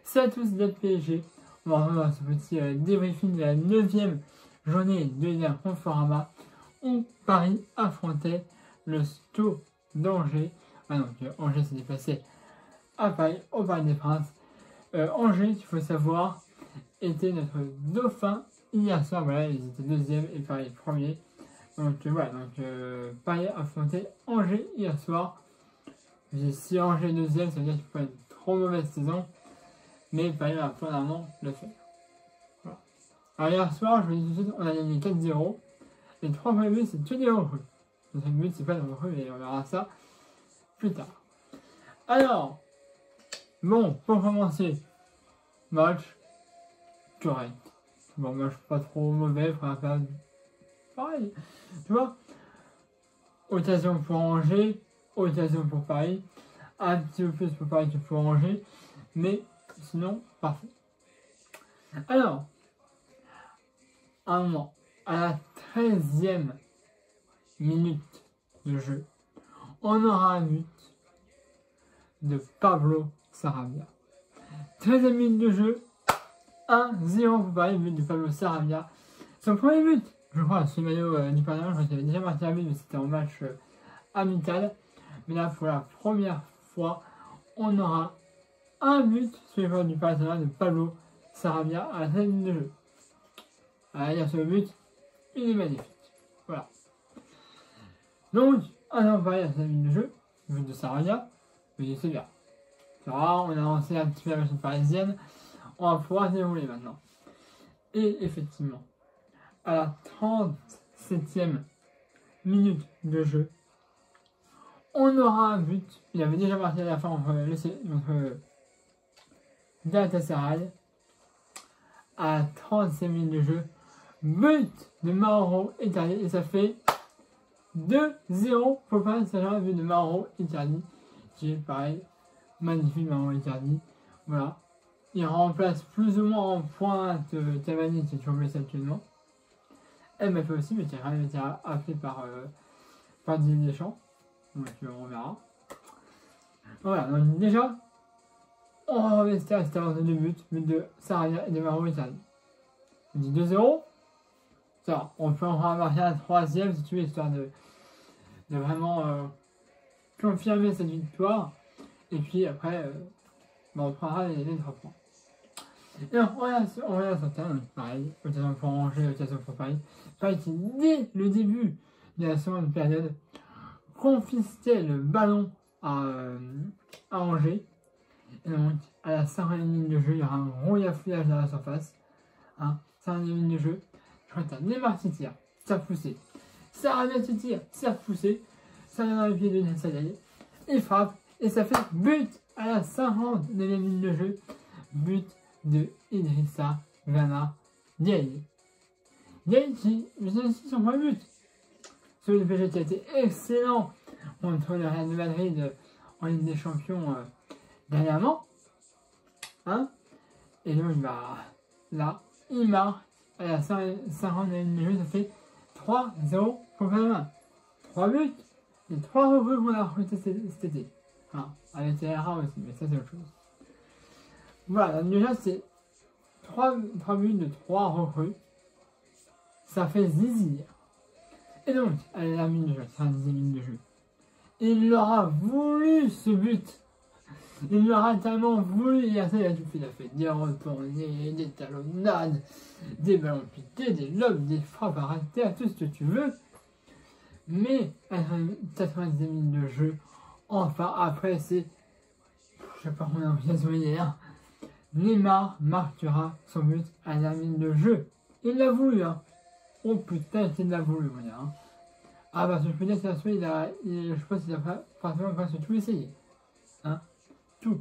Salut à tous, c'est PSG. On va revenir dans ce petit débriefing de la 9e journée de Ligue 1 Conforama. On Paris affrontait le Stade d'Angers. Ah non, Angers s'est déplacé à Paris, au Parc des Princes. Angers, il faut savoir, était notre dauphin hier soir. Voilà, ils étaient deuxième et Paris premier. Donc voilà, Paris affrontait Angers hier soir. Si Angers est deuxième, ça veut dire qu'il faut pas une trop mauvaise saison. Mais Paris va probablement le faire. Voilà. Alors hier soir, je vous dis tout de suite, on a gagné 4-0. Les 3 premiers buts, c'est que des recrues. Notre but, c'est pas de recrues, mais on verra ça plus tard. Alors, bon, pour commencer, match correct. Bon, match pas trop mauvais, pour la période. Pareil, tu vois. Occasion pour Angers, occasion pour Paris. Un petit peu plus pour Paris que pour Angers. Mais sinon, parfait. Alors, à un moment, à la 13e minute de jeu, on aura un but de Pablo Sarabia. 13e minute de jeu, 1-0 pour Paris, but de Pablo Sarabia. Son premier but, je crois, sur le maillot du Paris, je crois qu'il avait déjà marqué un but, mais c'était en match amical. Mais là, pour la première fois, on aura un but sur les joueurs du Paris Saint-Germain de Pablo Sarabia à la 13e minute de jeu. Alors, sur le but, il est magnifique. Voilà. Donc, un Paris à la 13e minute de jeu, but de Sarabia, mais c'est bien. C'est rare, on a lancé un petit peu la machine parisienne, on va pouvoir dérouler maintenant. Et effectivement, à la 37e minute de jeu, on aura un but. Il avait déjà marqué à la fin entre Galatasaray. À la 37e minute de jeu, but de Mauro Icardi. Et ça fait 2-0 pour Paris Saint-Germain, but de Mauro Icardi. Qui est pareil, magnifique Mauro Icardi. Voilà. Il remplace plus ou moins en pointe Cavani qui est toujours blessé actuellement. Mbappé aussi, mais qui a quand même été appelé par Didier Deschamps. Donc on verra. Voilà, donc déjà, on va rester à cette avance de 2 buts, but de Sarabia et de Mauro Icardi. On dit 2-0. Ça va, on peut encore marquer la 3e si tu veux, histoire de vraiment confirmer cette victoire. Et puis après, on prendra les 3 points. Et on regarde sur terrain, pareil, occasion pour Angers, occasion pour Paris. Paris qui, dès le début de la seconde période, confisquait le ballon à Angers. Et donc, à la 50e minute de jeu, il y aura un gros yafouillage dans la surface. 50e minute de jeu, je crois que t'as Neymar qui tire, ça a poussé. Sarabia qui tire, ça a poussé. Ça vient dans les pieds de Nessayay. Il frappe, et ça fait but à la 59e minute de jeu. But de Idrissa Gana Gueye. Gueye qui aussi son premier but. Celui de PSG qui a été excellent contre le Real de Madrid en Ligue des Champions dernièrement. Et donc, là, il marque à la 50e minute de jeu, ça fait 3-0 pour Paris. 3 buts et 3 recrues qu'on a recrutés cet été. Avec TRA aussi, mais ça c'est autre chose. Voilà, donc déjà c'est 3 buts de 3 recrues. Ça fait zizir. Et donc, à la minute de jeu, 50e minute de jeu. Il l'aura voulu ce but. Il l'aura tellement voulu. Il a fait des retournées, des talonnades, des ballons piqués, des lobes, des frappes arrêtées, tout ce que tu veux. Mais à la 90e minute de jeu, enfin après c'est, je sais pas combien d'occasions hier, Neymar marquera son but à la minute de jeu. Il l'a voulu, Oh putain, il l'a voulu, mon gars. Parce que je peux dire que je pense qu'il a pratiquement presque tout essayé. Tout.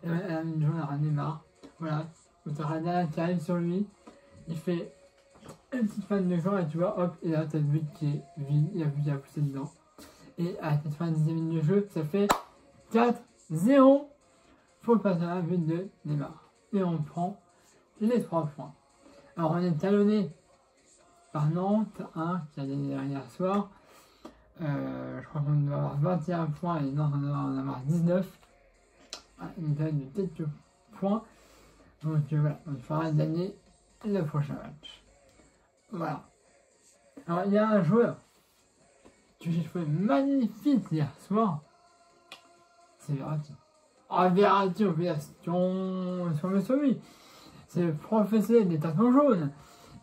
Et à la minute de jeu, on aura Neymar. Voilà. Outarada qui arrive sur lui. Il fait une petite fan de jour et tu vois, hop, et là t'as le but qui est vide. Il a plus qu'à pousser dedans. Et à la 90e minute de jeu, ça fait 4-0 pour passer à un but de Neymar. Et on prend les 3 points. Alors on est talonné par Nantes, qui a gagné hier soir. Je crois qu'on doit avoir 21 points et Nantes on doit en avoir 19. Une période de quelques points. Donc voilà, on fera gagner le prochain match. Voilà. Alors il y a un joueur que j'ai trouvé magnifique hier soir. C'est Verratti. Ah, Verratti, obligation sur le sommet. C'est le professionnel des tâtons jaunes.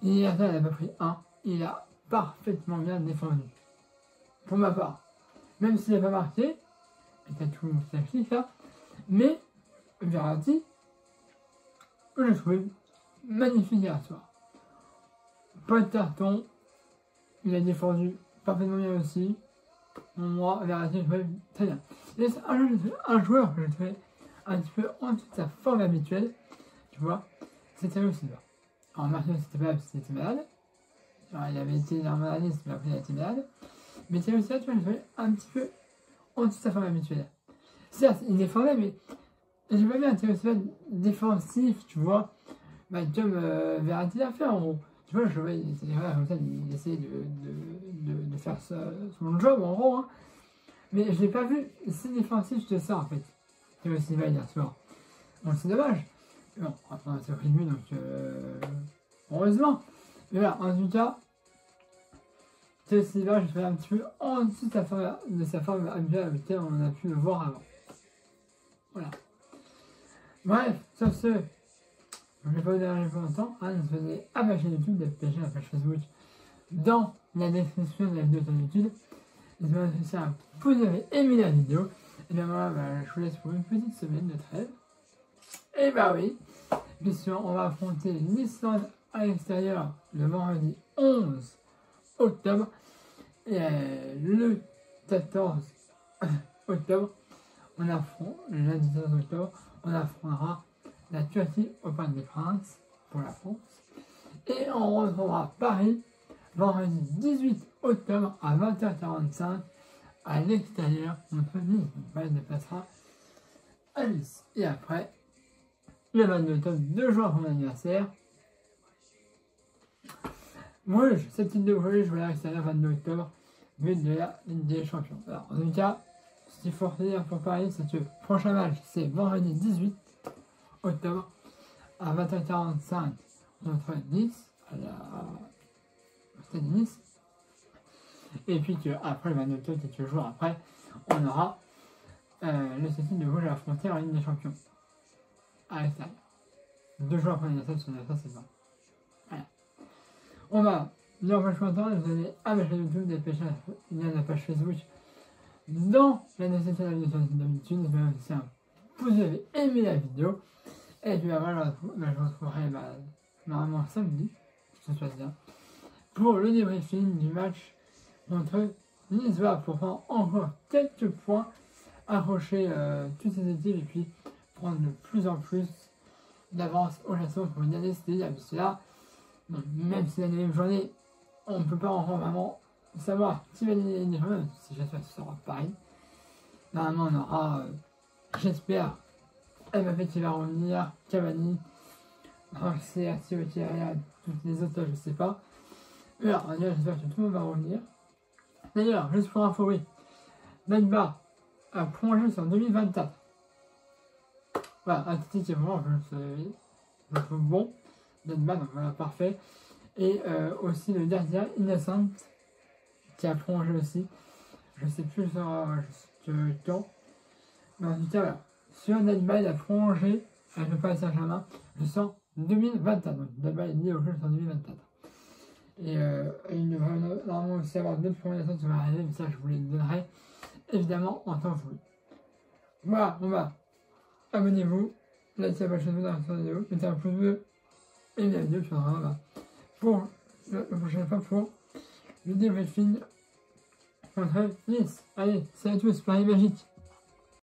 Hier, il n'a pas pris un. Il a parfaitement bien défendu. Pour ma part. Même s'il n'a pas marqué, il a tout tactique là. Mais Verratti, je l'ai trouvé magnifique hier soir. Pas de carton. Il a défendu parfaitement bien aussi. Moi, Verratti, je le trouvais très bien. Et c'est un joueur que je trouvais un petit peu en dessous de sa forme habituelle. Tu vois, c'était Thiago Silva. Alors, Marquinhos, c'était pas là parce qu'il était malade. Alors, il avait été normalement à Nice, mais après, il a été malade. Mais Thiago Silva, tu vois, je le trouvais un petit peu en dessous de sa forme habituelle. Certes, il défendait, mais j'ai pas vu un Thiago Silva défensif, tu vois. Bah, comme Verratti l'a fait en gros. Tu vois, je voyais, comme ça, il essayait de faire son job en gros. Hein. Mais je l'ai pas vu si défensif que ça en fait. Thiago Silva hier soir. Bon, c'est dommage. Bon, après, on s'est pris de lui, donc heureusement. Mais voilà, en tout cas, Thiago Silva, je trouvais un petit peu en dessous de sa forme habituelle avec laquelle on a pu le voir avant. Voilà. Bref, sur ce, je ne vais pas vous déranger pour longtemps. Hein, vous venez à ma chaîne YouTube, DFPG, la page Facebook, dans la description de la vidéo sur YouTube. N'hésitez pas à laisser un pouce bleu et aimer la vidéo. Et bien voilà, je vous laisse pour une petite semaine de trêve. Et bah oui, bien sûr, on va affronter l'Islande à l'extérieur le vendredi 11 octobre. Et le 14 octobre, on affronte, le lundi 14 octobre, on affrontera la Turquie au Parc des Princes pour la France. Et on retrouvera Paris vendredi 18 octobre à 20h45 à l'extérieur contre Nice. Donc Paris déplacera à Nice. Et après, le 22 octobre, 2 jours après mon anniversaire. Moi, cette petite de projet, je vais à l'extérieur 22 octobre, but de la Ligue des Champions. Alors, en tout cas, ce qu'il faut retenir pour Paris, c'est que le prochain match, c'est vendredi 18 octobre à 20h45 contre Nice, à la Stade de Nice. Et puis qu'après le 22 octobre, quelques jours après, on aura le Celtic de Rouge à affronter en Ligue des Champions à l'extérieur. 2 jours après l'anniversaire, c'est ça. Voilà. On va, là on va jouer temps, vous allez à ma chaîne YouTube, il y a la page Facebook dans la description de la vidéo d'habitude. Vous allez aussi un pouce bleu et aimer la vidéo. Et puis après, je vous retrouverai normalement samedi, si ça se passe bien, pour le débriefing du match contre Nice pour prendre encore quelques points, accrocher toutes ces équipes et puis prendre de plus en plus d'avance au classement pour gagner cette ligue. Parce que là, bon, même si la 9e journée, on ne peut pas encore vraiment savoir qui va gagner la Ligue des Champions, si j'espère que ce sera pareil. Normalement, on aura, j'espère, Mbappé qui va revenir, Cavani, Marseille, toutes les autres, je sais pas. Mais alors, j'espère que tout le monde va revenir. D'ailleurs, juste pour info, oui, Neymar a prolongé sur 2024. Voilà, un petit vraiment, je trouve bon. Neymar, donc voilà, parfait. Et aussi le gardien Innocent qui a prolongé aussi. Je sais plus sur quand. Mais en tout cas, voilà. Sur Neymar, il a prolongé avec le Paris Saint-Germain jusqu'en 2024. Donc Neymar est lié au jeu jusqu'en 2024. Et il devrait normalement aussi avoir d'autres prolongations qui vont arriver, mais ça je vous les donnerai évidemment en temps voulu. Voilà, on va. Abonnez-vous, likez la chaîne dans la vidéo, mettez un pouce bleu et la vidéo, puis on reviendra pour la prochaine fois pour le débriefing contre Nice. Allez, salut à tous, Paris Magique.